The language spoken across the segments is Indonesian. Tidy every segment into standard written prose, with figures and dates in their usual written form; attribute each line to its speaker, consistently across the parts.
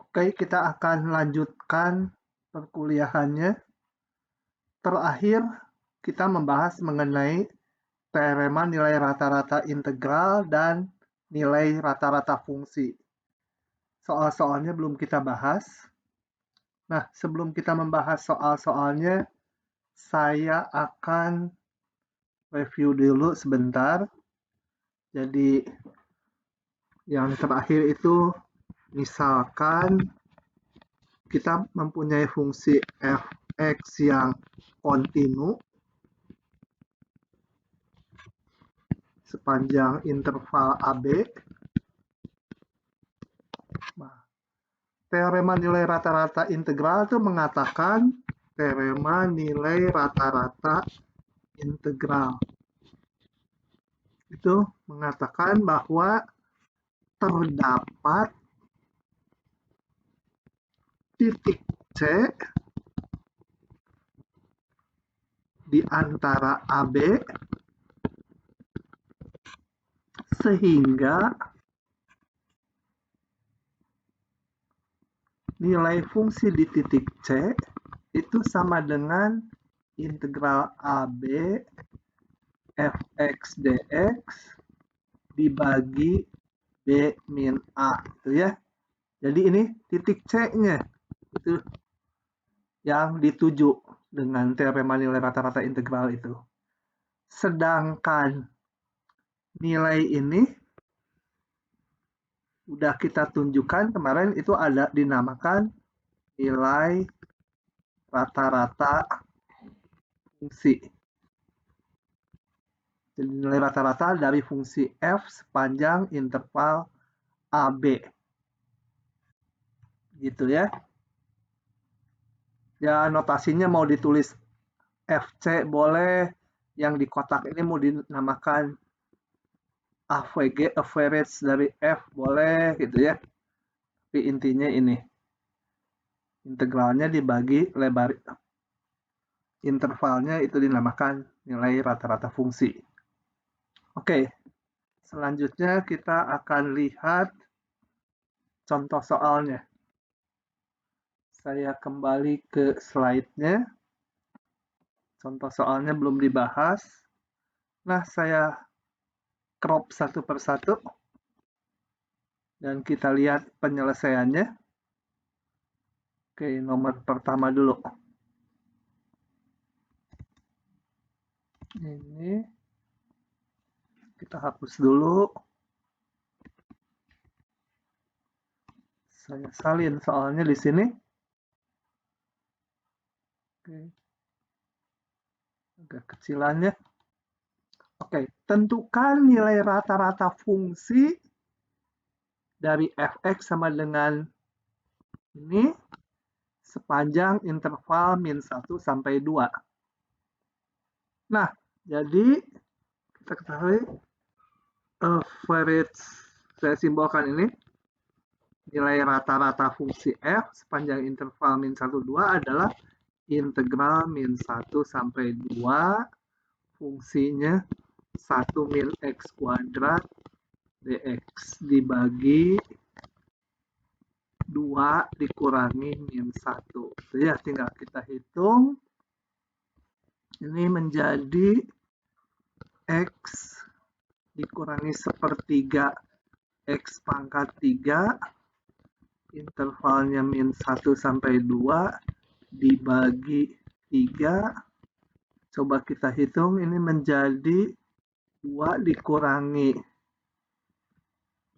Speaker 1: Oke, kita akan lanjutkan perkuliahannya. Terakhir, kita membahas mengenai teorema nilai rata-rata integral dan nilai rata-rata fungsi. Soal-soalnya belum kita bahas. Nah, sebelum kita membahas soal-soalnya, saya akan review dulu sebentar. Jadi, yang terakhir itu misalkan kita mempunyai fungsi f(x) yang kontinu sepanjang interval AB. Nah, teorema nilai rata-rata integral itu mengatakan teorema nilai rata-rata integral itu mengatakan bahwa terdapat titik C di antara AB sehingga nilai fungsi di titik C itu sama dengan integral AB fx dx dibagi B min A itu ya. Jadi ini titik C-nya itu yang dituju dengan teorema nilai rata-rata integral itu. Sedangkan nilai ini udah kita tunjukkan kemarin, itu ada dinamakan nilai rata-rata fungsi. Jadi nilai rata-rata dari fungsi f sepanjang interval AB. Gitu ya. Ya, notasinya mau ditulis FC boleh, yang di kotak ini mau dinamakan AVG, average dari F boleh gitu ya. Tapi intinya ini, integralnya dibagi lebar intervalnya itu dinamakan nilai rata-rata fungsi. Oke, selanjutnya kita akan lihat contoh soalnya. Saya kembali ke slide-nya. Contoh soalnya belum dibahas. Nah, saya crop satu persatu. Dan kita lihat penyelesaiannya. Oke, nomor pertama dulu. Ini kita hapus dulu. Saya salin soalnya di sini. Oke. Agak kecilannya. Oke, tentukan nilai rata-rata fungsi dari fx sama dengan ini sepanjang interval min 1 sampai 2. Nah, jadi kita ketahui average, saya simbolkan ini, nilai rata-rata fungsi f sepanjang interval min 1, 2 adalah integral min 1 sampai 2 fungsinya 1 min x kuadrat dx dibagi 2 dikurangi min 1. Jadi ya tinggal kita hitung. Ini menjadi x dikurangi sepertiga x pangkat 3 intervalnya min 1 sampai 2 dibagi 3. Coba kita hitung, ini menjadi 2 dikurangi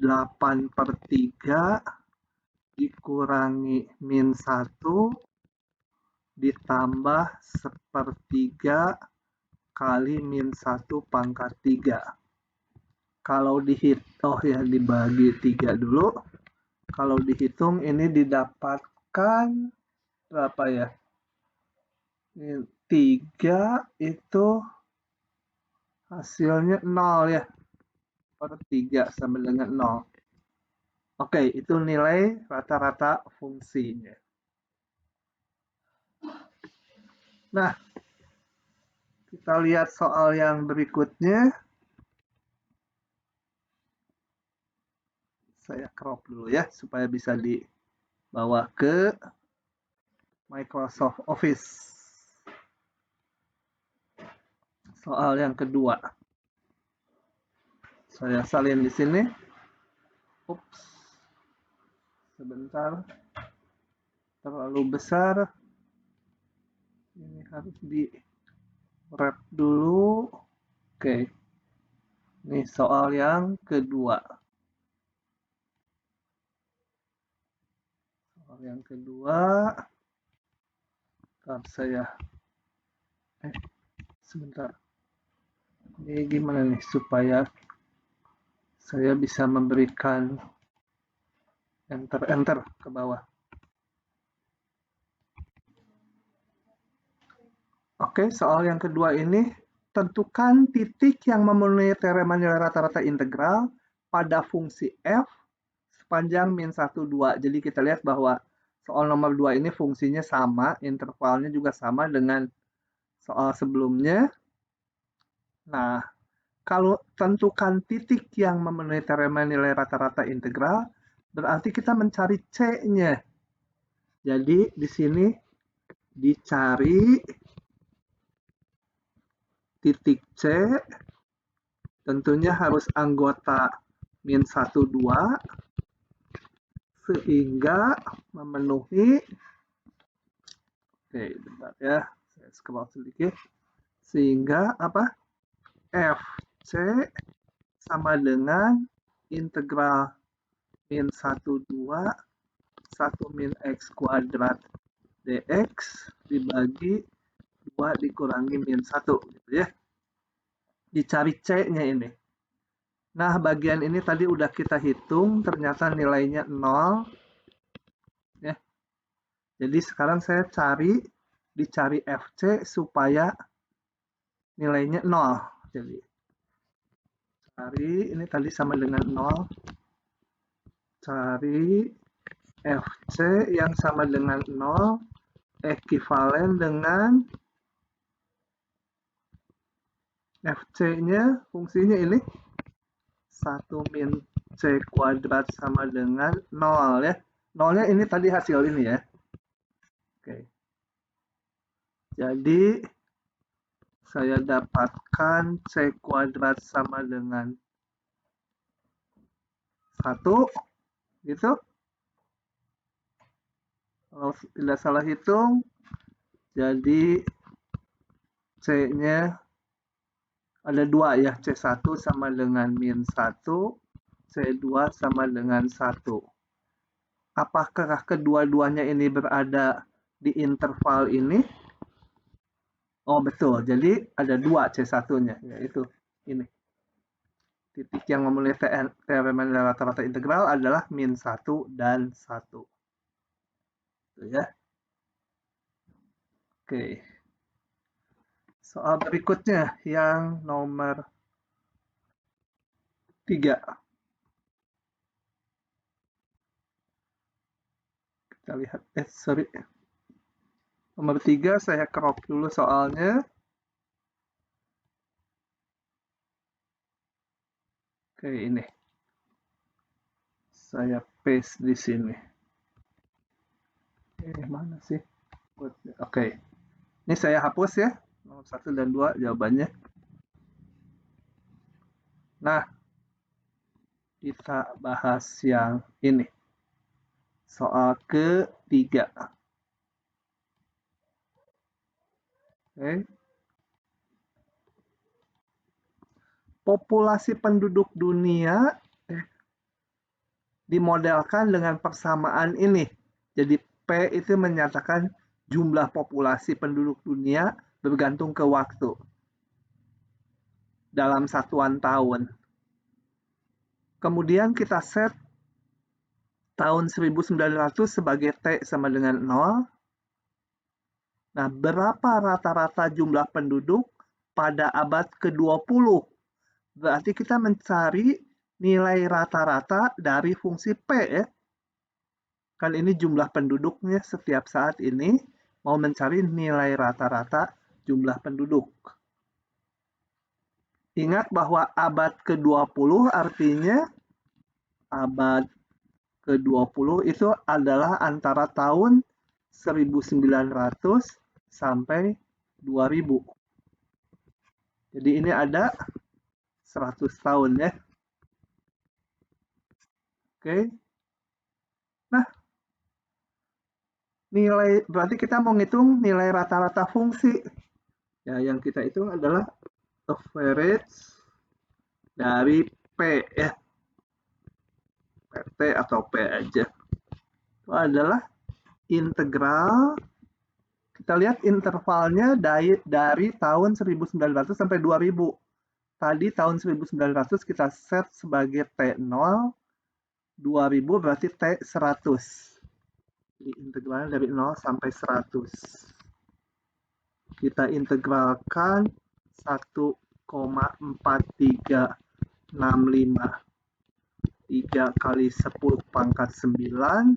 Speaker 1: 8/3 dikurangi min 1 ditambah sepertiga kali min 1 pangkat 3. Kalau dihitung ya dibagi 3 dulu. Kalau dihitung ini didapatkan berapa ya? 3 itu hasilnya 0 ya. Per 3 sama dengan 0. Oke, itu nilai rata-rata fungsinya. Nah, kita lihat soal yang berikutnya. Saya crop dulu ya, supaya bisa bawa ke Microsoft Office. Soal yang kedua. Saya salin di sini. Ups. Sebentar. Terlalu besar. Ini harus di wrap dulu. Oke. Ini soal yang kedua. Soal yang kedua. Ntar saya sebentar. Ini gimana nih supaya saya bisa memberikan enter ke bawah. Oke, soal yang kedua ini, tentukan titik yang memenuhi teorema nilai rata-rata integral pada fungsi f sepanjang min 1, 2. Jadi kita lihat bahwa soal nomor 2 ini fungsinya sama, intervalnya juga sama dengan soal sebelumnya. Nah, kalau tentukan titik yang memenuhi teorema nilai rata-rata integral, berarti kita mencari C-nya. Jadi di sini dicari titik C, tentunya harus anggota min 1, 2, sehingga memenuhi, oke bentar ya, saya scroll sedikit, sehingga apa? FC sama dengan integral min 1, 2, 1 min X kuadrat dx dibagi 2 dikurangi min 1, gitu ya. Dicari C-nya ini. Nah, bagian ini tadi udah kita hitung, ternyata nilainya 0. Ya. Jadi sekarang saya dicari FC supaya nilainya 0. Jadi, cari, ini tadi sama dengan 0. Cari FC yang sama dengan 0, ekivalen dengan FC-nya, fungsinya ini 1 min C kuadrat sama dengan 0 ya. 0-nya ini tadi hasil ini ya. Oke. Jadi saya dapatkan C kuadrat sama dengan 1 gitu. Kalau tidak salah hitung, jadi C-nya ada 2 ya, C1 sama dengan min 1, C2 sama dengan 1. Apakah kedua-duanya ini berada di interval ini? Oh betul, jadi ada 2 C1-nya, yaitu ini. Titik yang memenuhi teorema rata-rata integral adalah min 1 dan 1. Itu ya. Oke. Soal berikutnya yang nomor 3. Kita lihat, nomor 3 saya crop dulu soalnya. Oke, ini. Saya paste di sini. Mana sih? Oke. Ini saya hapus ya. Nomor 1 dan 2 jawabannya. Nah, kita bahas yang ini. Soal ketiga. Oke. Populasi penduduk dunia dimodelkan dengan persamaan ini. Jadi P itu menyatakan jumlah populasi penduduk dunia bergantung ke waktu dalam satuan tahun. Kemudian kita set tahun 1900 sebagai T sama dengan 0. Nah, berapa rata-rata jumlah penduduk pada abad ke-20? Berarti kita mencari nilai rata-rata dari fungsi P ya. Kan ini jumlah penduduknya setiap saat ini, mau mencari nilai rata-rata jumlah penduduk. Ingat bahwa abad ke-20 artinya abad ke 20 itu adalah antara tahun 1900 sampai 2000. Jadi ini ada 100 tahun ya. Oke. Nah, nilai berarti kita mau ngitung nilai rata-rata fungsi. Ya, yang kita hitung adalah average dari P ya. PT atau P aja. Itu adalah integral. Kita lihat intervalnya dari tahun 1900 sampai 2000. Tadi tahun 1900 kita set sebagai T0, 2000 berarti T100. Jadi integralnya dari 0 sampai 100. Kita integralkan 1,4365 3 kali 10 pangkat 9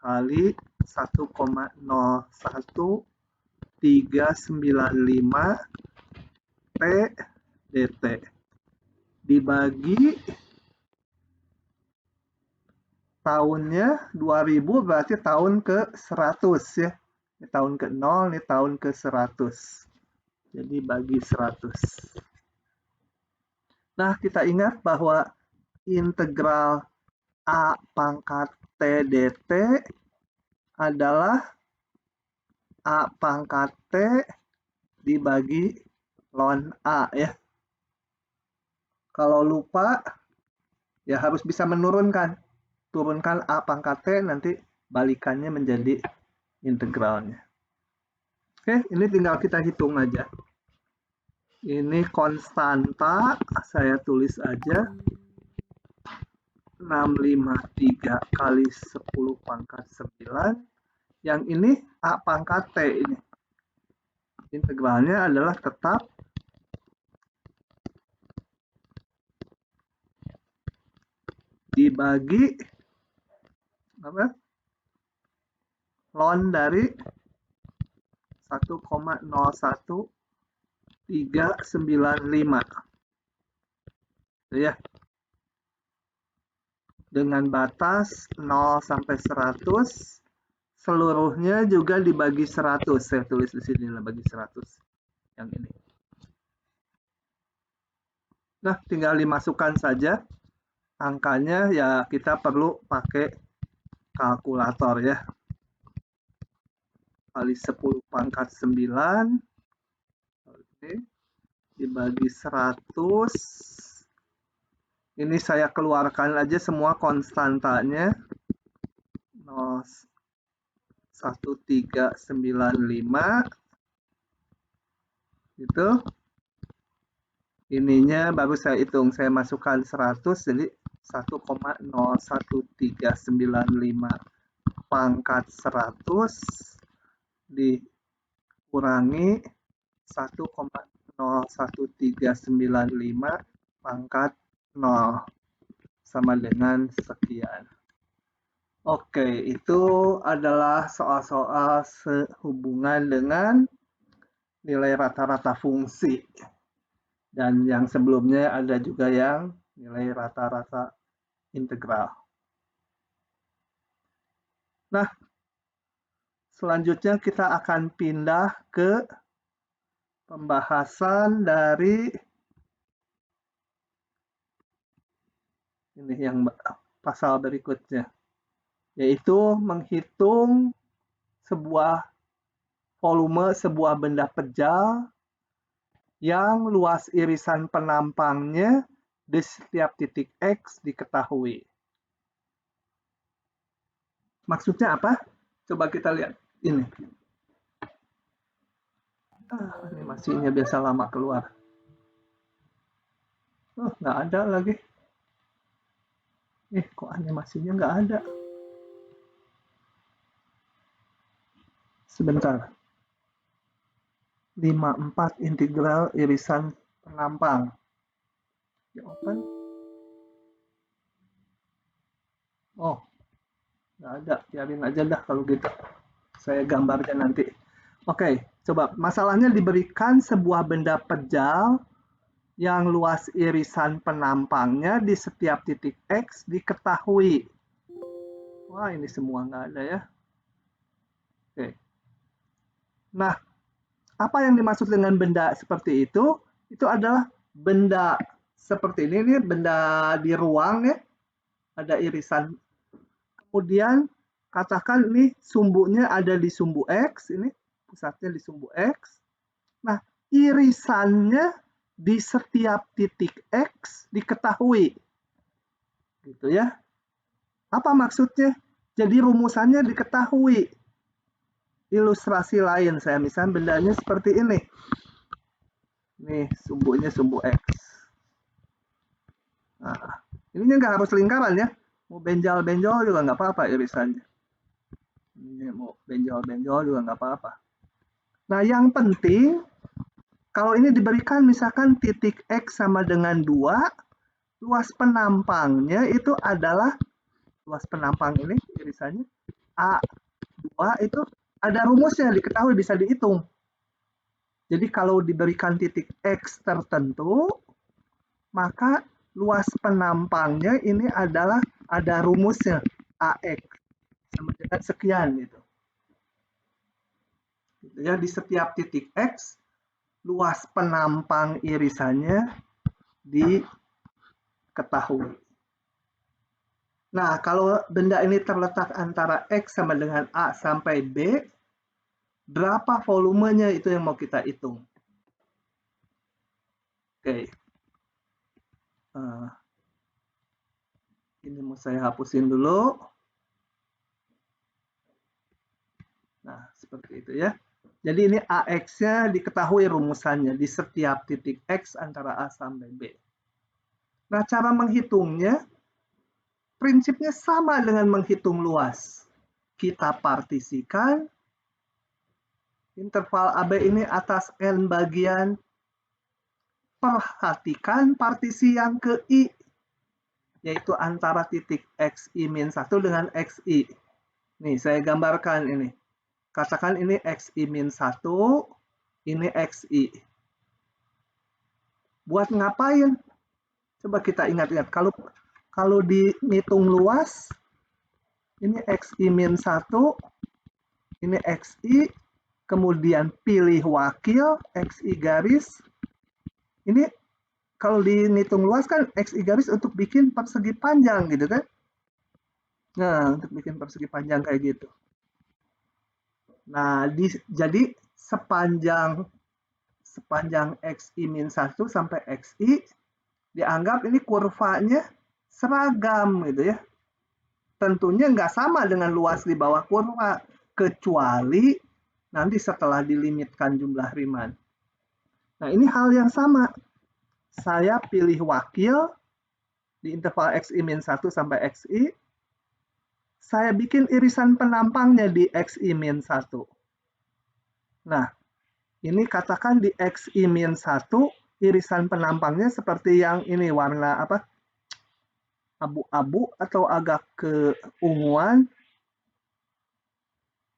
Speaker 1: kali 1,01395 T dt dibagi tahunnya 2000 berarti tahun ke 100 ya. Ini tahun ke 0, ini tahun ke 100. Jadi bagi 100. Nah, kita ingat bahwa integral A pangkat T dt adalah A pangkat T dibagi ln A ya. Kalau lupa, ya harus bisa menurunkan. Turunkan A pangkat T, nanti balikannya menjadi integralnya. Oke, ini tinggal kita hitung aja. Ini konstanta, saya tulis aja. 653 kali 10 pangkat 9. Yang ini A pangkat T ini. Integralnya adalah tetap dibagi apa? Ln dari 1,01395. Ya. Dengan batas 0 sampai 100, seluruhnya juga dibagi 100. Saya tulis di sini lah bagi 100. Yang ini. Nah, tinggal dimasukkan saja. Angkanya ya kita perlu pakai kalkulator ya. Kali 10 pangkat 9. Oke. Dibagi 100. Ini saya keluarkan aja semua konstantanya. 0,1395 gitu. Ininya baru saya hitung, saya masukkan 100 jadi 1,01395 pangkat 100 dikurangi 1,01395 pangkat 0 sama dengan sekian. Oke, itu adalah soal-soal sehubungan dengan nilai rata-rata fungsi. Dan yang sebelumnya ada juga yang nilai rata-rata integral. Nah, selanjutnya kita akan pindah ke pembahasan dari ini yang pasal berikutnya, yaitu menghitung sebuah volume sebuah benda pejal yang luas irisan penampangnya di setiap titik X diketahui. Maksudnya apa? Coba kita lihat ini. Animasinya biasa lama keluar. Oh, nggak ada lagi. Kok animasinya nggak ada? Sebentar. 54 integral irisan penampang. Ya, open. Oh, nggak ada. Biarin aja dah kalau gitu. Saya gambarnya nanti. Oke, coba. Masalahnya diberikan sebuah benda pejal yang luas irisan penampangnya di setiap titik X diketahui. Wah, ini semua nggak ada ya. Oke. Nah, apa yang dimaksud dengan benda seperti itu? Itu adalah benda seperti ini benda di ruang ya, ada irisan. Kemudian katakan ini sumbunya ada di sumbu X, ini pusatnya di sumbu X. Nah, irisannya di setiap titik X diketahui. Gitu ya. Apa maksudnya? Jadi rumusannya diketahui. Ilustrasi lain saya misalnya bendanya seperti ini. Nih, sumbunya sumbu X. Nah, ini nggak harus lingkaran ya. Mau benjol-benjol juga nggak apa-apa irisannya. Ini mau benjol-benjol juga nggak apa-apa. Nah, yang penting kalau ini diberikan misalkan titik X sama dengan 2, luas penampangnya itu adalah luas penampang ini irisannya A2 itu ada rumusnya diketahui bisa dihitung. Jadi kalau diberikan titik X tertentu, maka luas penampangnya ini adalah ada rumusnya AX sama dengan sekian gitu. Ya, di setiap titik X luas penampang irisannya diketahui. Nah, kalau benda ini terletak antara X sama dengan A sampai B, berapa volumenya itu yang mau kita hitung. Oke. Ini mau saya hapusin dulu. Nah, seperti itu ya. Jadi ini AX-nya diketahui rumusannya di setiap titik X antara A sampai B. Nah, cara menghitungnya, prinsipnya sama dengan menghitung luas. Kita partisikan interval AB ini atas N bagian. Perhatikan partisi yang ke I, yaitu antara titik XI-1 dengan XI. Nih, saya gambarkan ini. Katakan ini XI-1, ini XI. Buat ngapain? Coba kita ingat-ingat. Kalau dihitung luas, ini XI-1, ini XI, kemudian pilih wakil, XI garis. Ini kalau dihitung luas kan XI garis untuk bikin persegi panjang gitu kan. Nah, untuk bikin persegi panjang kayak gitu. Nah, jadi sepanjang XI-1 sampai XI dianggap ini kurvanya seragam gitu ya. Tentunya nggak sama dengan luas di bawah kurva, kecuali nanti setelah dilimitkan jumlah Riemann. Nah, ini hal yang sama. Saya pilih wakil di interval XI-1 sampai XI, saya bikin irisan penampangnya di XI-1. Nah, ini katakan di XI-1, irisan penampangnya seperti yang ini warna apa? Abu-abu atau agak keunguan.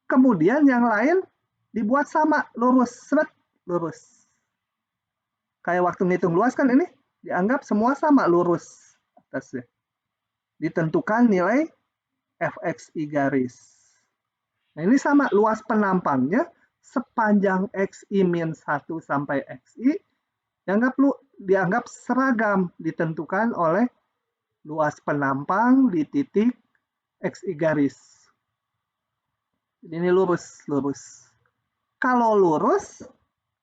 Speaker 1: Kemudian yang lain dibuat sama, lurus, seret, lurus. Kayak waktu ngitung luas kan ini dianggap semua sama, lurus atasnya. Ditentukan nilai fxi garis. Nah, ini sama luas penampangnya sepanjang xi-1 sampai xi dianggap seragam ditentukan oleh luas penampang di titik xi garis. Ini lurus. Kalau lurus,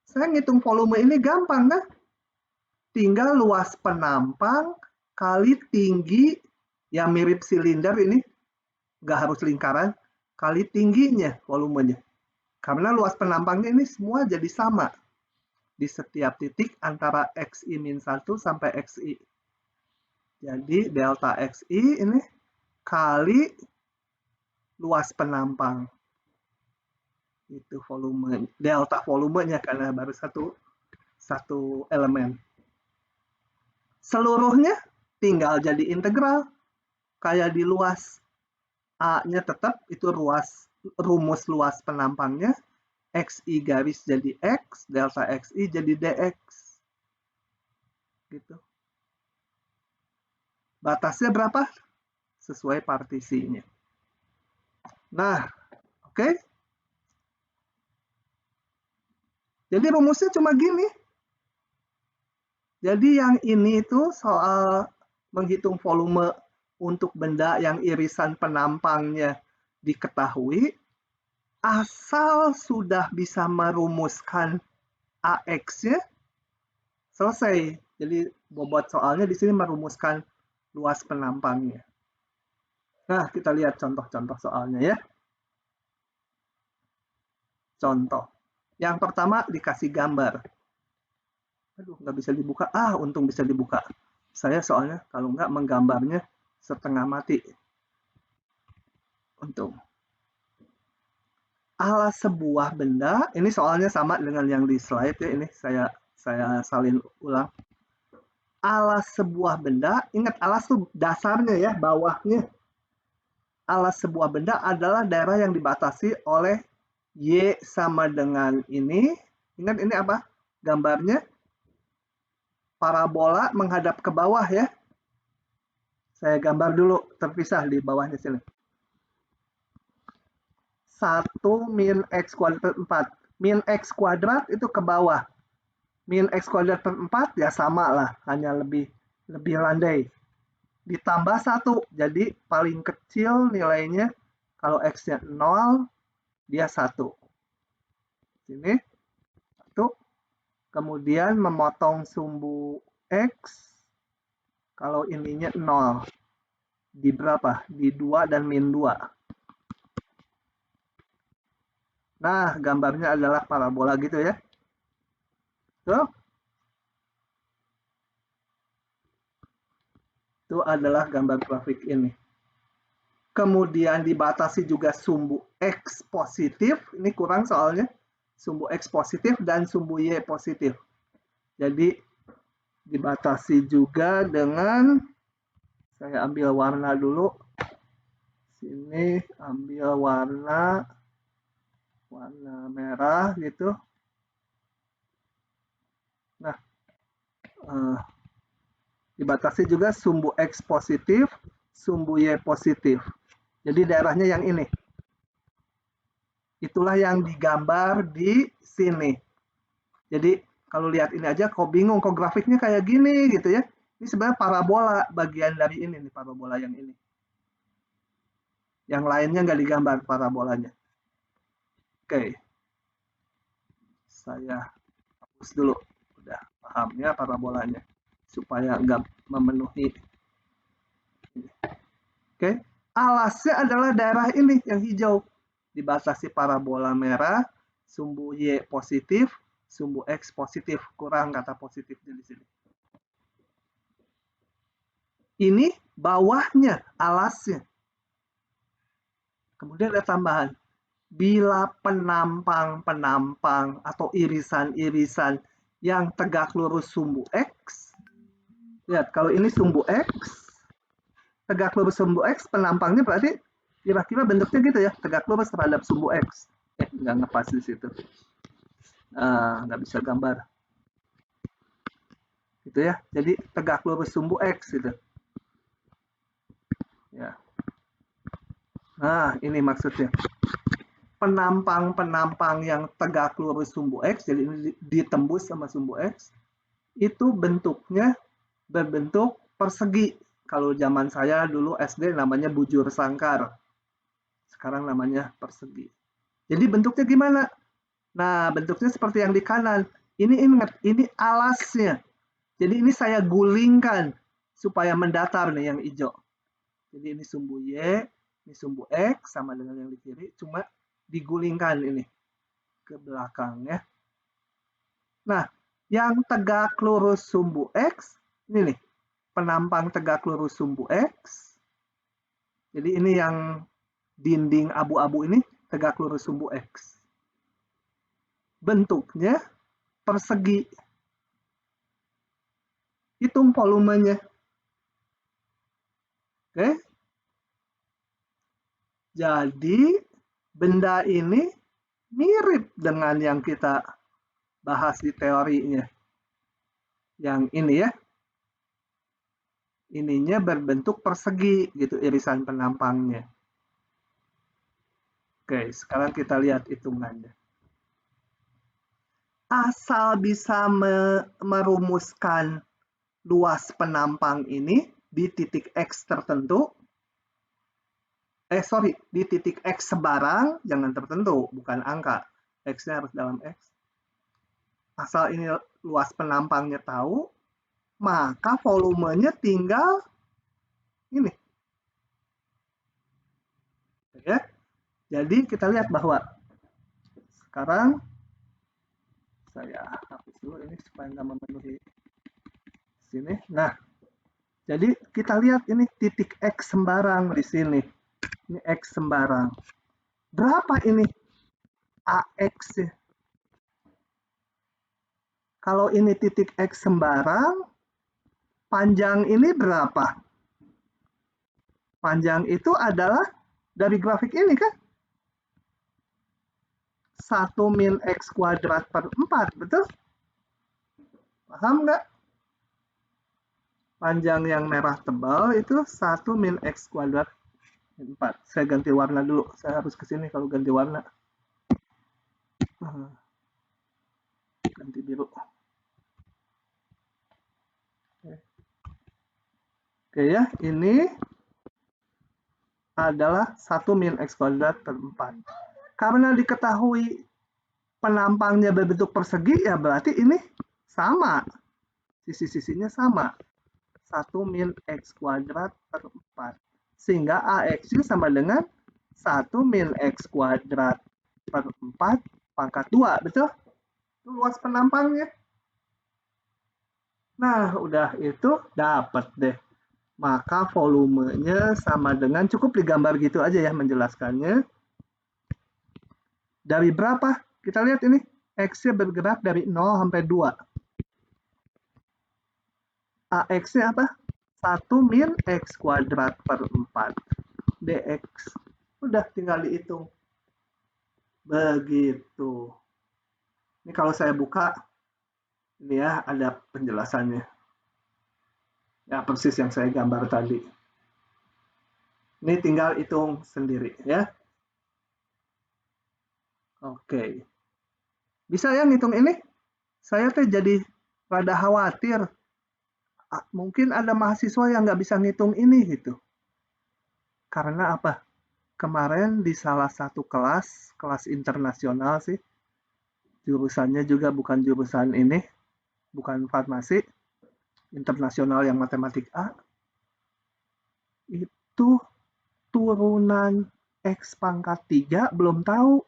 Speaker 1: saya ngitung volume ini gampang kan? Tinggal luas penampang kali tinggi yang mirip silinder ini, nggak harus lingkaran, kali tingginya volumenya. Karena luas penampangnya ini semua jadi sama di setiap titik antara XI-1 sampai XI. Jadi delta XI ini kali luas penampang. Itu volume, delta volumenya karena baru satu elemen. Seluruhnya tinggal jadi integral. Kayak di luas A-nya tetap itu rumus luas penampangnya. XI garis jadi X, delta XI jadi DX. Gitu. Batasnya berapa? Sesuai partisinya. Nah, oke. Jadi rumusnya cuma gini. Jadi yang ini itu soal menghitung volume untuk benda yang irisan penampangnya diketahui, asal sudah bisa merumuskan AX-nya, selesai. Jadi bobot soalnya di sini merumuskan luas penampangnya. Nah, kita lihat contoh-contoh soalnya ya. Contoh. Yang pertama dikasih gambar. Aduh, nggak bisa dibuka. Untung bisa dibuka. Saya soalnya kalau nggak menggambarnya setengah mati. Untung. Alas sebuah benda, ini soalnya sama dengan yang di slide ya, ini saya salin ulang. Alas sebuah benda, ingat alas tuh dasarnya ya, bawahnya. Alas sebuah benda adalah daerah yang dibatasi oleh Y sama dengan ini. Ingat ini apa? Gambarnya parabola menghadap ke bawah ya. Saya gambar dulu terpisah di bawahnya sini. 1 min X kuadrat 4. Min X kuadrat itu ke bawah. Min X kuadrat per 4 ya sama lah, hanya lebih landai. Ditambah 1, jadi paling kecil nilainya kalau X-nya 0, dia 1. Sini, 1. Kemudian memotong sumbu X, kalau ininya 0. Di berapa? Di 2 dan min 2. Nah, gambarnya adalah parabola gitu ya. Tuh. Itu adalah gambar grafik ini. Kemudian dibatasi juga sumbu X positif. Ini kurang soalnya. Sumbu X positif dan sumbu Y positif. Jadi dibatasi juga dengan, saya ambil warna dulu. Sini ambil warna merah gitu. Nah, dibatasi juga sumbu X positif, sumbu Y positif. Jadi daerahnya yang ini. Itulah yang digambar di sini. Jadi kalau lihat ini aja kok bingung, kok grafiknya kayak gini gitu ya. Ini sebenarnya parabola, bagian dari ini nih, parabola yang ini. Yang lainnya nggak digambar parabolanya. Oke. Saya hapus dulu. Udah paham ya parabolanya. Supaya nggak memenuhi. Oke. Alasnya adalah daerah ini yang hijau. Dibatasi parabola merah, sumbu Y positif, sumbu X positif. Kurang kata positifnya di sini. Ini bawahnya, alasnya. Kemudian ada tambahan. Bila penampang-penampang atau irisan-irisan yang tegak lurus sumbu X, lihat kalau ini sumbu X, tegak lurus sumbu X, penampangnya berarti kira-kira bentuknya gitu ya, tegak lurus terhadap sumbu X. Nggak ngepas di situ. Nggak bisa gambar. Gitu ya, jadi tegak lurus sumbu X gitu. Ya. Nah, ini maksudnya. Penampang-penampang yang tegak lurus sumbu X, jadi ini ditembus sama sumbu X, itu bentuknya berbentuk persegi. Kalau zaman saya dulu SD namanya bujur sangkar. Sekarang namanya persegi. Jadi bentuknya gimana? Nah, bentuknya seperti yang di kanan. Ini ingat, ini alasnya. Jadi ini saya gulingkan supaya mendatar nih yang hijau. Jadi ini sumbu Y, ini sumbu X sama dengan yang di kiri, cuma digulingkan ini ke belakang ya. Nah, yang tegak lurus sumbu X, ini nih, penampang tegak lurus sumbu X. Jadi ini yang dinding abu-abu ini tegak lurus sumbu X. Bentuknya persegi. Hitung volumenya. Oke. Jadi benda ini mirip dengan yang kita bahas di teorinya. Yang ini ya. Ininya berbentuk persegi gitu irisan penampangnya. Oke, sekarang kita lihat hitungannya. Asal bisa merumuskan luas penampang ini di titik X tertentu, di titik X sebarang, jangan tertentu, bukan angka. X-nya harus dalam X. Asal ini luas penampangnya tahu, maka volumenya tinggal ini. Ya. Jadi kita lihat bahwa sekarang saya hapus dulu ini supaya nggak memenuhi sini. Nah, jadi kita lihat ini titik X sembarang di sini. Ini X sembarang. Berapa ini AX? Kalau ini titik X sembarang, panjang ini berapa? Panjang itu adalah dari grafik ini kan? 1 min X kuadrat per 4, betul? Paham nggak? Panjang yang merah tebal itu 1 min X kuadrat 4. Saya ganti warna dulu. Saya harus ke sini kalau ganti warna. Ganti biru. Oke ya, ini adalah 1 min X kuadrat per 4. Karena diketahui penampangnya berbentuk persegi, ya berarti ini sama. Sisi-sisinya sama. 1 min X kuadrat per 4. Sehingga AX-nya sama dengan 1 min X kuadrat per 4 pangkat 2, betul? Itu luas penampangnya. Nah, udah itu dapat deh. Maka volumenya sama dengan, cukup digambar gitu aja ya menjelaskannya. Dari berapa? Kita lihat ini, X-nya bergerak dari 0 sampai 2. AX-nya apa? 1 min X kuadrat per 4. DX. Udah tinggal dihitung. Begitu. Ini kalau saya buka, ini ya ada penjelasannya. Ya persis yang saya gambar tadi. Ini tinggal hitung sendiri ya. Oke. Bisa ya ngitung ini? Saya tuh jadi rada khawatir. Mungkin ada mahasiswa yang nggak bisa ngitung ini gitu. Karena apa? Kemarin di salah satu kelas internasional sih, jurusannya juga bukan jurusan ini, bukan farmasi, internasional yang matematik A, itu turunan X pangkat 3 belum tahu.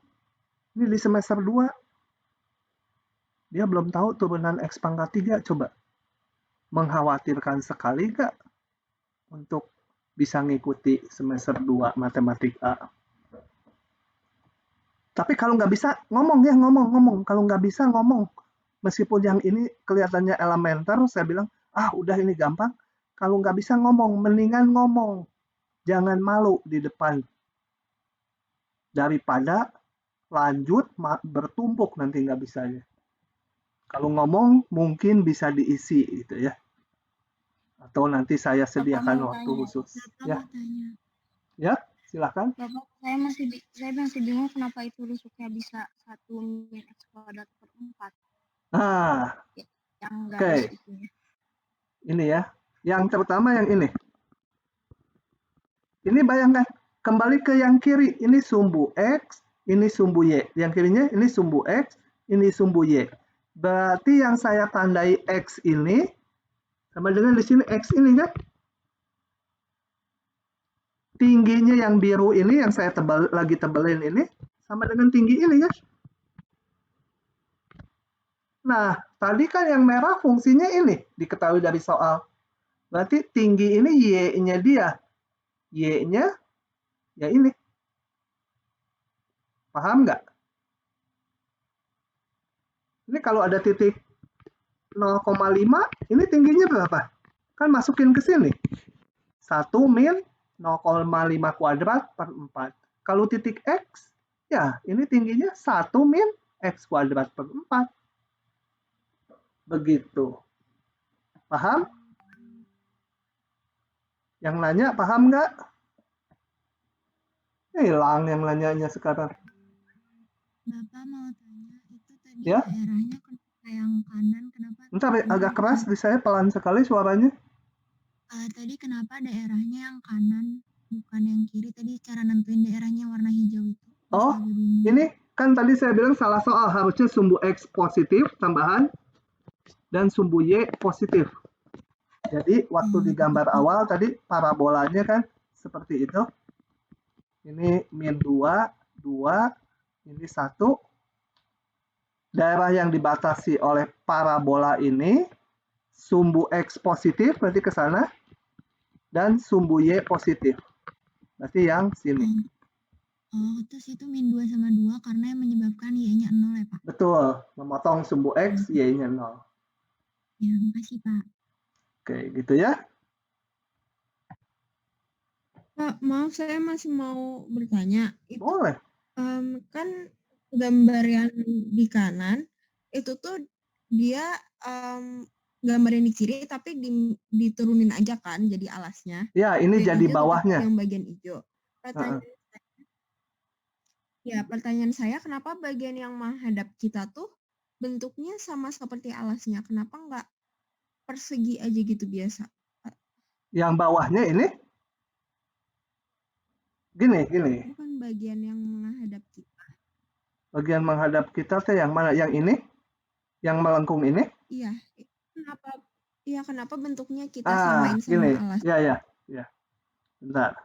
Speaker 1: Ini di semester 2. Dia belum tahu turunan X pangkat 3. Coba. Mengkhawatirkan sekali nggak untuk bisa ngikuti semester 2 matematik A. Tapi kalau nggak bisa, ngomong ya, ngomong. Kalau nggak bisa, ngomong. Meskipun yang ini kelihatannya elementer, saya bilang, udah ini gampang. Kalau nggak bisa ngomong, mendingan ngomong. Jangan malu di depan. Daripada lanjut, bertumpuk nanti nggak bisanya. Kalau ngomong, mungkin bisa diisi gitu ya. Atau nanti saya sediakan waktu khusus. Ya. Ya, silakan.
Speaker 2: Bapak, saya masih bingung kenapa itu rusuknya bisa 1 min X kuadrat per 4.
Speaker 1: Yang garis itunya. Ini ya. Yang terutama yang ini. Ini bayangkan, kembali ke yang kiri. Ini sumbu X, ini sumbu Y. Yang kirinya ini sumbu X, ini sumbu Y. Berarti yang saya tandai X ini, sama dengan di sini X ini kan? Tingginya yang biru ini, yang saya lagi tebelin ini, sama dengan tinggi ini kan? Nah, tadi kan yang merah fungsinya ini, diketahui dari soal. Berarti tinggi ini Y-nya dia. Y-nya, ya ini. Paham nggak? Ini kalau ada titik 0,5, ini tingginya berapa? Kan masukin ke sini. 1 min 0,5 kuadrat per 4. Kalau titik X, ya ini tingginya 1 min X kuadrat per 4. Begitu. Paham? Yang nanya paham nggak? Hilang yang nanyanya sekarang.
Speaker 2: Bapak mau tanya itu tadi
Speaker 1: Ya,
Speaker 2: daerahnya kenapa yang kanan, kenapa
Speaker 1: bentar ya, agak
Speaker 2: daerahnya
Speaker 1: keras
Speaker 2: yang
Speaker 1: di saya, pelan sekali suaranya.
Speaker 2: tadi kenapa daerahnya yang kanan bukan yang kiri? Tadi cara nentuin daerahnya warna hijau itu. Masih
Speaker 1: Oh,
Speaker 2: agak bingung.
Speaker 1: ini kan tadi saya bilang salah soal, harusnya sumbu X positif tambahan dan sumbu Y positif. Jadi waktu di gambar awal tadi parabolanya kan seperti itu. Ini min 2, 2, ini 1. Daerah yang dibatasi oleh parabola ini, sumbu X positif berarti ke sana, dan sumbu Y positif. Berarti yang sini.
Speaker 2: Oh, terus itu min 2 sama 2 karena yang menyebabkan Y-nya 0 ya, Pak?
Speaker 1: Betul, memotong sumbu X, Y-nya 0.
Speaker 2: Ya, makasih, Pak.
Speaker 1: Oke, gitu ya.
Speaker 2: Pak, maaf saya masih mau bertanya. Itu
Speaker 1: Boleh.
Speaker 2: kan gambar yang di kanan itu tuh dia gambar yang di kiri tapi diturunin aja kan jadi alasnya.
Speaker 1: Ya, ini
Speaker 2: Yang
Speaker 1: jadi
Speaker 2: hijau tetap
Speaker 1: bawahnya.
Speaker 2: yang bagian hijau. Pertanyaan saya kenapa bagian yang menghadap kita tuh bentuknya sama seperti alasnya? Kenapa nggak persegi aja gitu biasa?
Speaker 1: Yang bawahnya ini gini.
Speaker 2: Bukan bagian yang menghadap kita.
Speaker 1: Bagian menghadap kita tuh yang mana? Yang ini? Yang melengkung ini?
Speaker 2: Iya. Kenapa bentuknya kita samain sama
Speaker 1: Gini.
Speaker 2: alas?
Speaker 1: Ya. Bentar.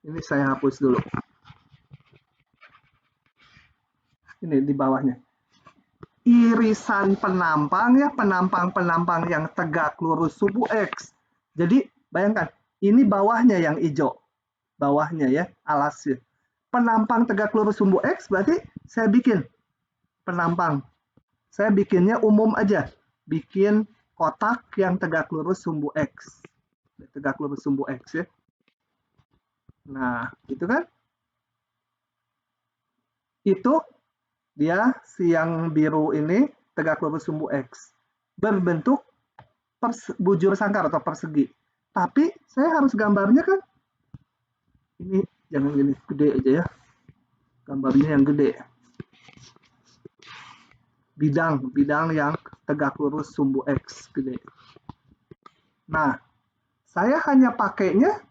Speaker 1: Ini saya hapus dulu. Ini di bawahnya. Irisan penampang ya, penampang-penampang yang tegak lurus sumbu X. Jadi bayangkan, ini bawahnya yang hijau. Bawahnya ya, alasnya. Penampang tegak lurus sumbu X berarti saya bikin penampang. Saya bikinnya umum aja. Bikin kotak yang tegak lurus sumbu X. Tegak lurus sumbu X ya. Nah, itu kan. Itu dia si yang biru ini tegak lurus sumbu X. Berbentuk bujur sangkar atau persegi. Tapi saya harus gambarnya kan. Ini jangan gini, gede aja ya. Gambarnya yang gede. Bidang yang tegak lurus sumbu X gede. Nah, saya hanya pakainya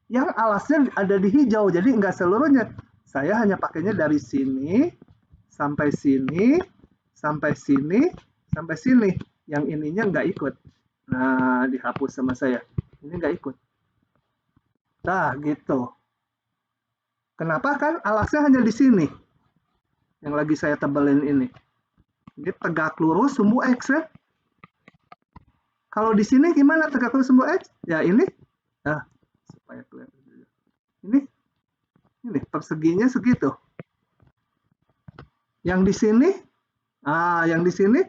Speaker 1: yang alasnya ada di hijau, jadi nggak seluruhnya. Saya hanya pakainya dari sini, sampai sini, sampai sini, sampai sini. Yang ininya nggak ikut. Nah, dihapus sama saya. Ini nggak ikut. Nah, gitu. Kenapa kan alasnya hanya di sini. Yang lagi saya tebelin ini. Ini tegak lurus sumbu X ya. Kalau di sini gimana tegak lurus sumbu X? Ya ini. Nah, supaya kelihatan. Ini perseginya segitu. Yang di sini, yang di sini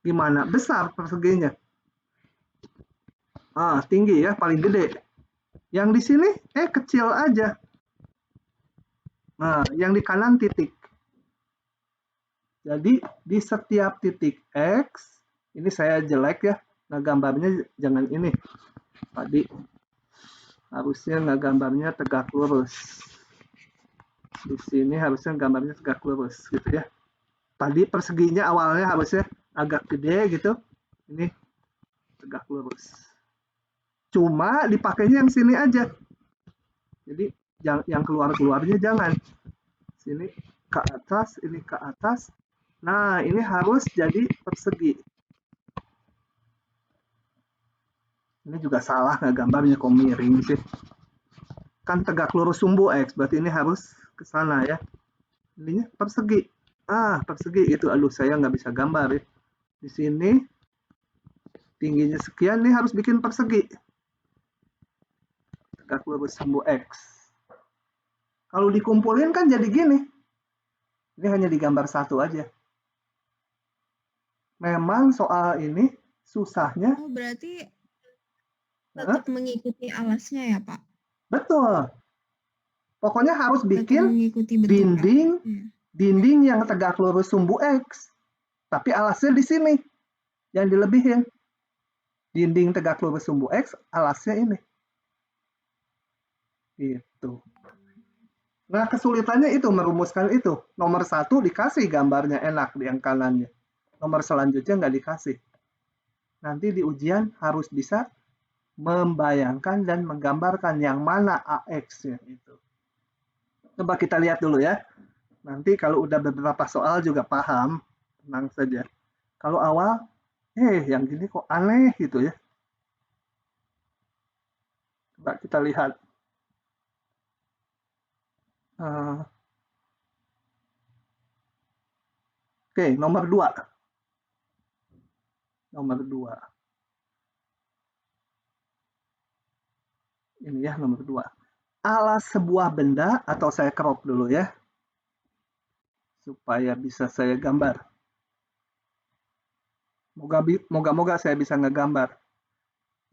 Speaker 1: gimana? Besar perseginya. Tinggi ya, paling gede. Yang di sini, kecil aja. Nah, yang di kanan titik. Jadi di setiap titik X, ini saya jelek ya. Nah, gambarnya jangan ini. Tadi harusnya gambarnya tegak lurus. Di sini harusnya gambarnya tegak lurus gitu ya. Tadi perseginya awalnya harusnya agak gede gitu. Ini tegak lurus. Cuma dipakainya yang sini aja. Jadi yang keluar-keluarnya jangan. Sini ke atas, ini ke atas. Nah, ini harus jadi persegi. Ini juga salah nggak gambarnya kok miring sih. Kan tegak lurus sumbu X, berarti ini harus ke sana ya. Ininya persegi. Persegi itu. Aduh, saya nggak bisa gambar ya. Di sini tingginya sekian, nih harus bikin persegi. Tegak lurus sumbu X. Kalau dikumpulin kan jadi gini. Ini hanya digambar satu aja. Memang soal ini susahnya.
Speaker 2: Oh, berarti tetap mengikuti alasnya ya, Pak?
Speaker 1: Betul. Pokoknya harus bikin
Speaker 2: mengikuti bentuknya.
Speaker 1: dinding yang tegak lurus sumbu X. Tapi alasnya di sini. Yang dilebihin. Dinding tegak lurus sumbu X, alasnya ini. Gitu. Nah, kesulitannya itu merumuskan itu. Nomor 1 dikasih gambarnya enak di yang kanannya. Nomor selanjutnya nggak dikasih. Nanti di ujian harus bisa membayangkan dan menggambarkan yang mana AX-nya itu. Coba kita lihat dulu ya. Nanti kalau udah beberapa soal juga paham, tenang saja. Kalau awal, yang gini kok aneh gitu ya. Coba kita lihat. Oke, nomor 2. Nomor 2. Ini ya nomor 2. Alas sebuah benda, atau saya crop dulu ya, supaya bisa saya gambar. Moga-moga saya bisa ngegambar.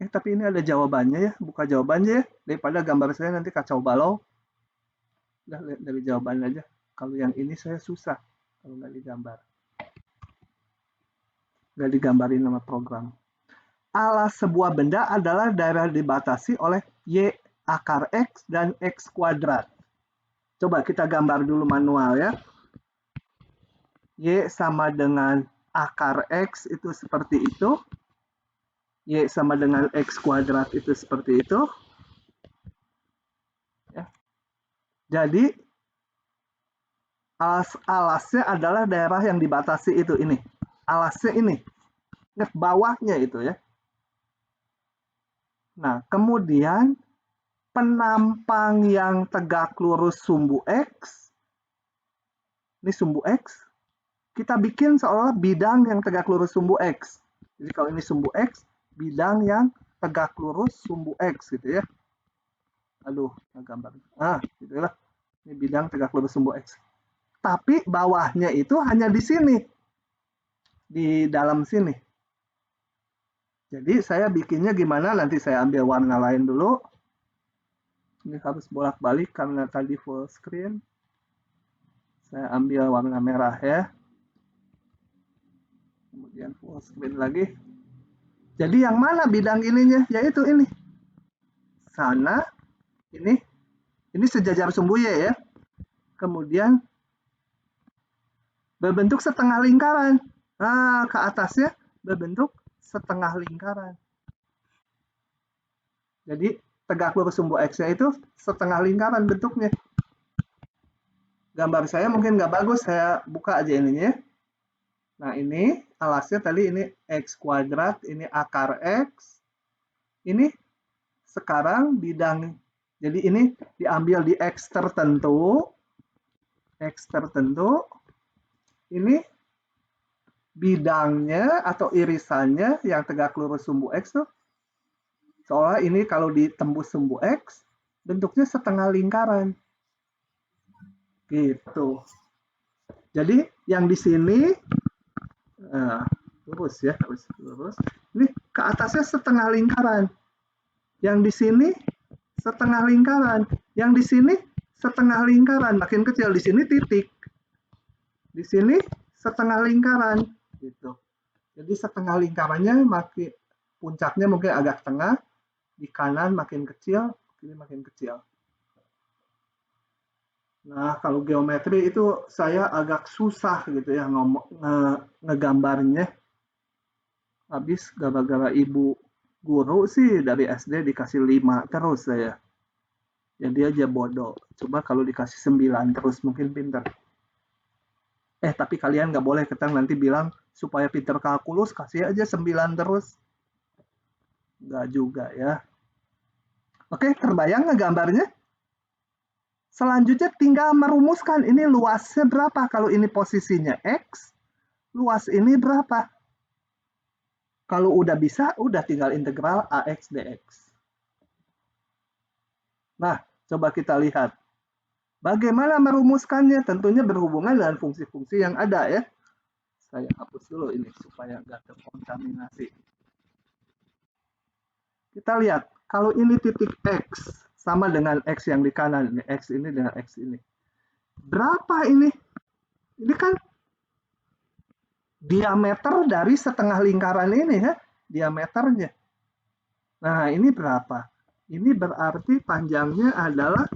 Speaker 1: Tapi ini ada jawabannya ya, buka jawabannya ya, daripada gambar saya nanti kacau balau. Udah lihat dari jawabannya aja. Kalau yang ini saya susah kalau nggak digambar. Nggak digambarin nama program. Alas sebuah benda adalah daerah dibatasi oleh Y akar X dan X kuadrat. Coba kita gambar dulu manual ya. Y sama dengan akar X itu seperti itu. Y sama dengan X kuadrat itu seperti itu. Ya. Jadi, alasnya adalah daerah yang dibatasi itu ini. Alasnya ini. Bawahnya itu ya. Nah, kemudian penampang yang tegak lurus sumbu X. Ini sumbu X. Kita bikin seolah bidang yang tegak lurus sumbu X. Jadi kalau ini sumbu X, bidang yang tegak lurus sumbu X gitu ya. Aduh, gambar. Gitu lah. Ini bidang tegak lurus sumbu X. Tapi bawahnya itu hanya di sini. Di dalam sini. Jadi saya bikinnya gimana? Nanti saya ambil warna lain dulu. Ini harus bolak-balik karena tadi full screen. Saya ambil warna merah ya. Kemudian full screen lagi. Jadi yang mana bidang ininya? Yaitu ini. Sana, ini sejajar sumbu Y ya. Kemudian berbentuk setengah lingkaran. Nah, ke atasnya berbentuk setengah lingkaran. Jadi tegak lurus sumbu X-nya itu setengah lingkaran bentuknya. Gambar saya mungkin nggak bagus, saya buka aja ininya. Nah ini alasnya tadi ini X kuadrat, ini akar X. Ini sekarang bidang, jadi ini diambil di X tertentu. X tertentu. Ini bidangnya atau irisannya yang tegak lurus sumbu X tuh. Seolah ini kalau ditembus sumbu X, bentuknya setengah lingkaran. Gitu. Jadi yang di sini lurus ya, harus lurus. Ini ke atasnya setengah lingkaran. Yang di sini setengah lingkaran. Yang di sini setengah lingkaran, makin kecil. Di sini titik. Di sini setengah lingkaran gitu. Jadi setengah lingkarannya makin puncaknya mungkin agak tengah, di kanan makin kecil, kiri makin kecil. Nah, kalau geometri itu saya agak susah gitu ya ngegambarnya. Habis gara-gara ibu guru sih dari SD dikasih 5 terus saya. Jadi aja bodoh. Coba kalau dikasih 9 terus mungkin pinter. Tapi kalian nggak boleh ketang nanti bilang supaya pinter kalkulus kasih aja 9 terus. Nggak juga ya. Oke, terbayang nggak gambarnya? Selanjutnya tinggal merumuskan ini luasnya berapa. Kalau ini posisinya X, luas ini berapa. Kalau udah bisa, udah tinggal integral AX dx. Nah, coba kita lihat. Bagaimana merumuskannya? Tentunya berhubungan dengan fungsi-fungsi yang ada ya. Saya hapus dulu ini supaya nggak terkontaminasi. Kita lihat, kalau ini titik X sama dengan X yang di kanan, ini X ini dengan X ini. Berapa ini? Ini kan diameter dari setengah lingkaran ini ya, diameternya. Nah, ini berapa? Ini berarti panjangnya adalah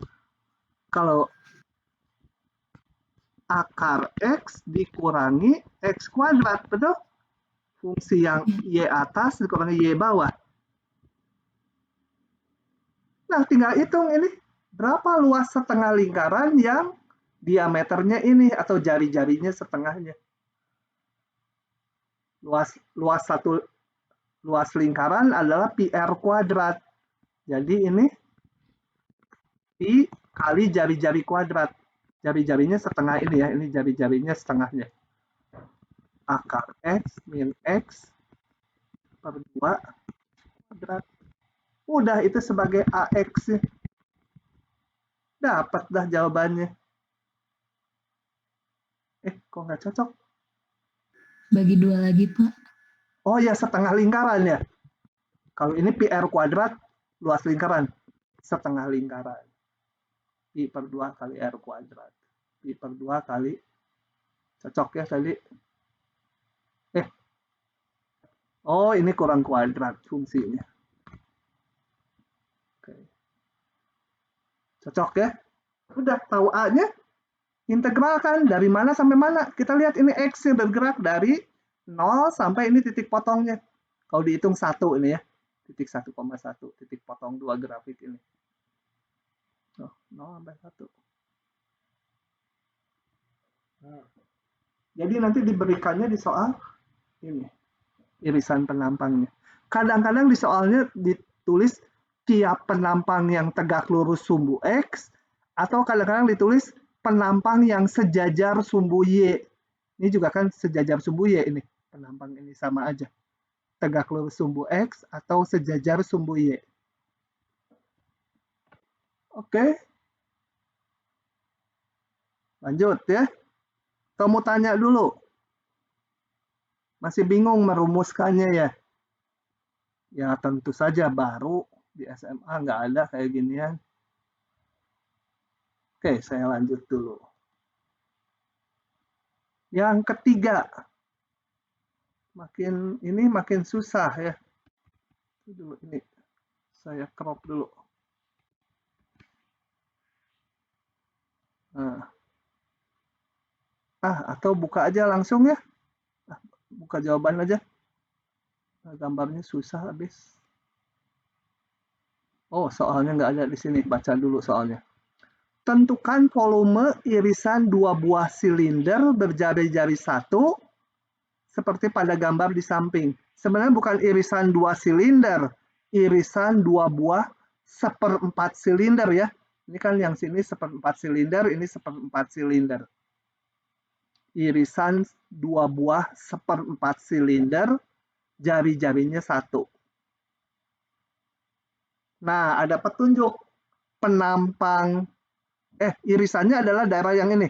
Speaker 1: kalau akar X dikurangi X kuadrat, betul? Fungsi yang Y atas dikurangi Y bawah. Nah, tinggal hitung ini berapa luas setengah lingkaran yang diameternya ini atau jari-jarinya setengahnya. Luas lingkaran adalah PR kuadrat. Jadi ini Pi kali jari-jari kuadrat. Jari-jarinya setengah ini ya, ini jari-jarinya setengahnya. Akar X min X per 2 kuadrat. Udah, itu sebagai AX ya. Dapat dah jawabannya. Kok nggak cocok?
Speaker 3: Bagi 2 lagi, Pak.
Speaker 1: Oh ya, setengah lingkaran ya. Kalau ini PR kuadrat, luas lingkaran. Setengah lingkaran. Pi per 2 kali R kuadrat. Pi per 2 kali, cocok ya tadi. Oh, ini kurang kuadrat fungsinya. Oke. Cocok ya? Udah tahu A-nya? Integralkan dari mana sampai mana? Kita lihat ini X-nya bergerak dari 0 sampai ini titik potongnya. Kalau dihitung 1 ini ya. Titik 1,1, titik potong 2 grafik ini. 0 sampai 1. Nah, jadi nanti diberikannya di soal ini. Irisan penampangnya. Kadang-kadang di soalnya ditulis tiap penampang yang tegak lurus sumbu X, atau kadang-kadang ditulis penampang yang sejajar sumbu Y. Ini juga kan sejajar sumbu Y ini. Penampang ini sama aja. Tegak lurus sumbu X atau sejajar sumbu Y. Oke. Lanjut ya. Kamu tanya dulu. Masih bingung merumuskannya ya? Ya tentu saja baru di SMA nggak ada kayak ginian. Oke, saya lanjut dulu. Yang ketiga, makin susah ya. Dulu ini saya crop dulu. Nah. Atau buka aja langsung ya. Buka jawaban aja. Nah, gambarnya susah habis. Oh, soalnya nggak ada di sini. Baca dulu soalnya. Tentukan volume irisan 2 buah silinder berjari-jari 1 seperti pada gambar di samping. Sebenarnya bukan irisan 2 silinder, irisan 2 buah 1/4 silinder ya. Ini kan yang sini 1/4 silinder, ini 1/4 silinder. Irisan 2 buah 1/4 silinder, jari-jarinya 1. Nah, ada petunjuk penampang irisannya adalah daerah yang ini.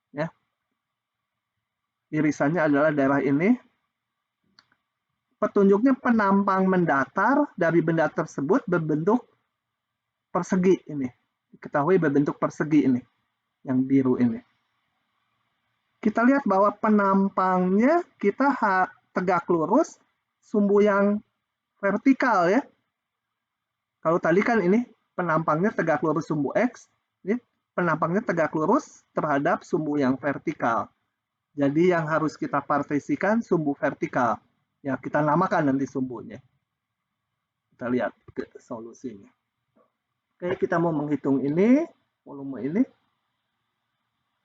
Speaker 1: Ya. Irisannya adalah daerah ini. Petunjuknya penampang mendatar dari benda tersebut berbentuk persegi ini. Diketahui berbentuk persegi ini. Yang biru ini. Kita lihat bahwa penampangnya kita tegak lurus, sumbu yang vertikal ya. Kalau tadi kan ini penampangnya tegak lurus sumbu X, ini penampangnya tegak lurus terhadap sumbu yang vertikal. Jadi yang harus kita partisikan sumbu vertikal. Ya, kita namakan nanti sumbunya. Kita lihat ke solusinya. Oke, kita mau menghitung ini, volume ini.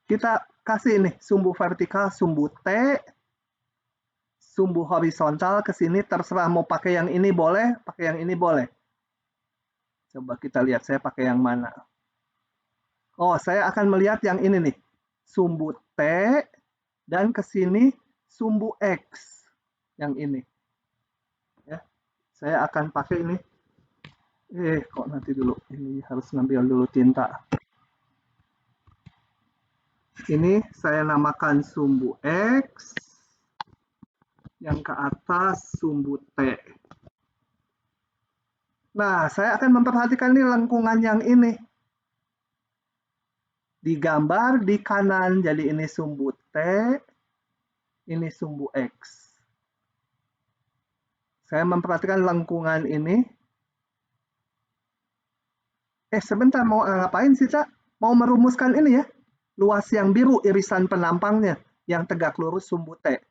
Speaker 1: Kita kasih ini sumbu vertikal, sumbu T, sumbu horizontal ke sini, terserah mau pakai yang ini boleh, pakai yang ini boleh. Coba kita lihat saya pakai yang mana. Oh, saya akan melihat yang ini nih. Sumbu T dan ke sini sumbu X. Yang ini. Ya. Saya akan pakai ini. Kok nanti dulu. Ini harus ngambil dulu tinta. Ini saya namakan sumbu X. Yang ke atas sumbu T. Nah, saya akan memperhatikan ini lengkungan yang ini. Digambar di kanan, jadi ini sumbu T, ini sumbu X. Saya memperhatikan lengkungan ini. Sebentar, mau ngapain sih, Cak? Mau merumuskan ini ya? Luas yang biru irisan penampangnya, yang tegak lurus sumbu T.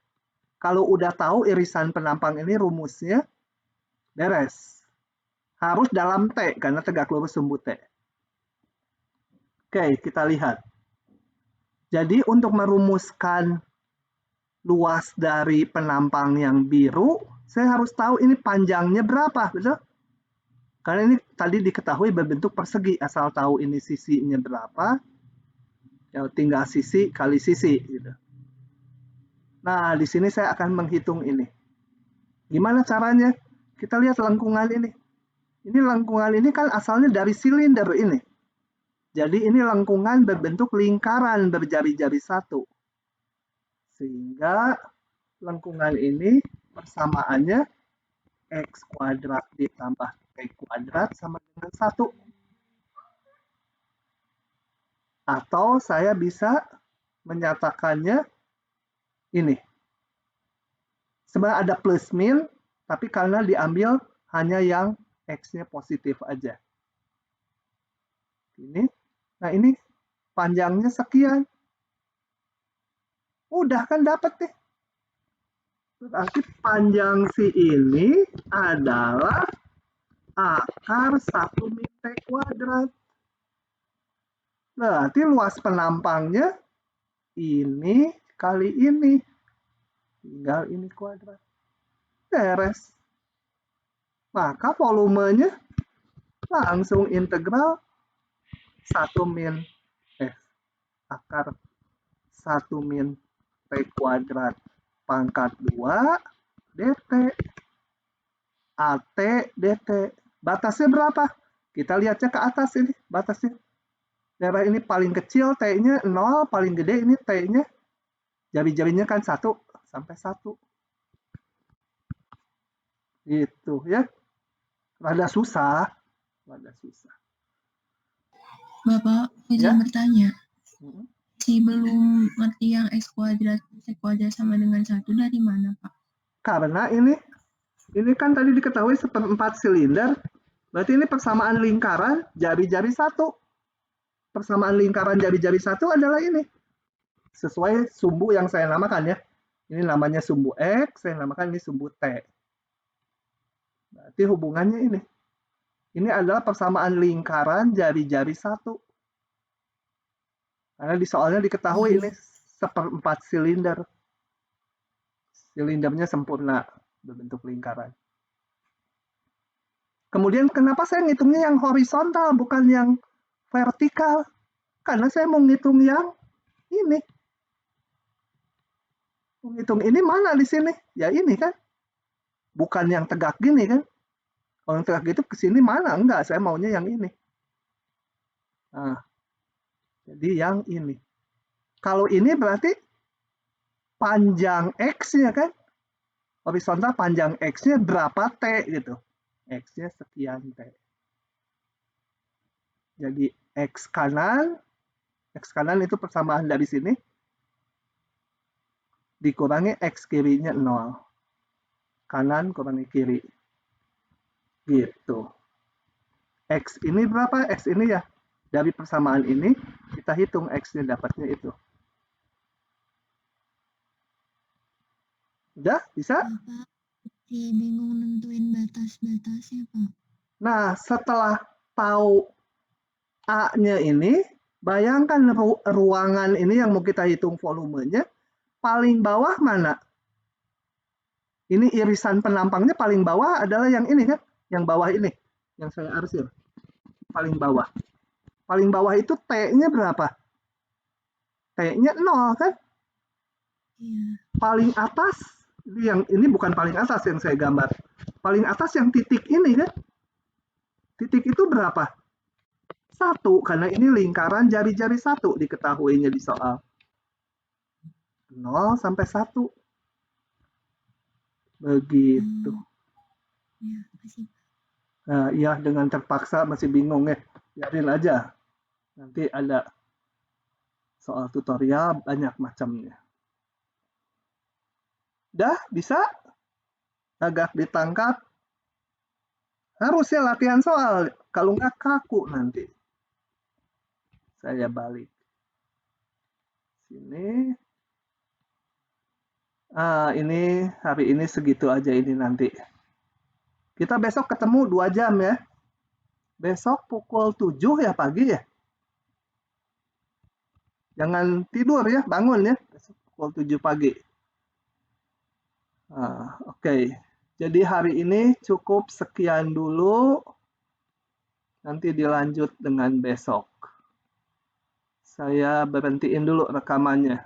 Speaker 1: Kalau udah tahu irisan penampang ini rumusnya, beres. Harus dalam T, karena tegak lurus sumbu T. Oke, kita lihat. Jadi untuk merumuskan luas dari penampang yang biru, saya harus tahu ini panjangnya berapa, betul? Karena ini tadi diketahui berbentuk persegi, asal tahu ini sisinya berapa, ya tinggal sisi kali sisi. Gitu. Nah, di sini saya akan menghitung ini. Gimana caranya? Kita lihat lengkungan ini. Ini lengkungan ini kan asalnya dari silinder ini. Jadi ini lengkungan berbentuk lingkaran berjari-jari satu. Sehingga lengkungan ini persamaannya X kuadrat ditambah T kuadrat sama dengan 1. Atau saya bisa menyatakannya ini. Sebenarnya ada plus min, tapi karena diambil hanya yang X-nya positif aja. Ini. Nah ini panjangnya sekian. Udah kan dapat nih. Berarti panjang si ini adalah akar 1 min T kuadrat. Berarti luas penampangnya ini kali ini. Tinggal ini kuadrat. Beres. Maka volumenya langsung integral 1 min akar 1 min T kuadrat pangkat 2 dt. AT dt. Batasnya berapa? Kita lihatnya ke atas ini batasnya. Daerah ini paling kecil T-nya 0, paling gede ini T-nya jari-jarinya kan 1 sampai 1. Gitu ya. Rada susah.
Speaker 3: Bapak, izin bertanya. Si belum ngerti yang X kuadrat sama dengan 1 dari mana, Pak?
Speaker 1: Karena ini kan tadi diketahui 1/4 silinder, berarti ini persamaan lingkaran jari-jari 1. Persamaan lingkaran jari-jari 1 adalah ini. Sesuai sumbu yang saya namakan ya. Ini namanya sumbu X, saya namakan ini sumbu T. Berarti hubungannya ini. Ini adalah persamaan lingkaran jari-jari 1. Karena di soalnya diketahui ini 1/4 silinder. Silindernya sempurna berbentuk lingkaran. Kemudian kenapa saya ngitungnya yang horizontal bukan yang vertikal? Karena saya mau ngitung yang ini. Menghitung ini mana di sini? Ya ini kan. Bukan yang tegak gini kan. Kalau yang tegak gitu ke sini mana? Enggak, saya maunya yang ini. Nah, jadi yang ini. Kalau ini berarti panjang X-nya kan. Horizontal panjang X-nya berapa T gitu. X-nya sekian T. Jadi X kanan itu persamaan dari sini. Dikurangi X kirinya 0. Kanan kurangi kiri. Gitu. X ini berapa? X ini ya. Dari persamaan ini, kita hitung X-nya dapatnya itu. Udah? Bisa?
Speaker 2: Bapak masih bingung nentuin batas-batasnya, Pak.
Speaker 1: Nah, setelah tahu A-nya ini, bayangkan ruangan ini yang mau kita hitung volumenya, paling bawah mana? Ini irisan penampangnya paling bawah adalah yang ini kan? Yang bawah ini, yang saya arsir. Paling bawah. Paling bawah itu T-nya berapa? T-nya 0 kan?
Speaker 2: Iya.
Speaker 1: Paling atas, ini bukan paling atas yang saya gambar. Paling atas yang titik ini kan? Titik itu berapa? 1, karena ini lingkaran jari-jari 1 diketahuinya di soal. 0 sampai 1. Begitu.
Speaker 2: Ya, makasih.
Speaker 1: Nah, ya dengan terpaksa masih bingung ya. Biarin aja. Nanti ada soal tutorial banyak macamnya. Udah bisa? Agak ditangkap? Harusnya latihan soal. Kalau nggak kaku nanti. Saya balik. sini. Ini hari ini segitu aja ini nanti. Kita besok ketemu 2 jam ya. Besok pukul 7 ya pagi ya. Jangan tidur ya, bangun ya. Besok pukul 7 pagi. Oke. Jadi hari ini cukup sekian dulu. Nanti dilanjut dengan besok. Saya berhentiin dulu rekamannya.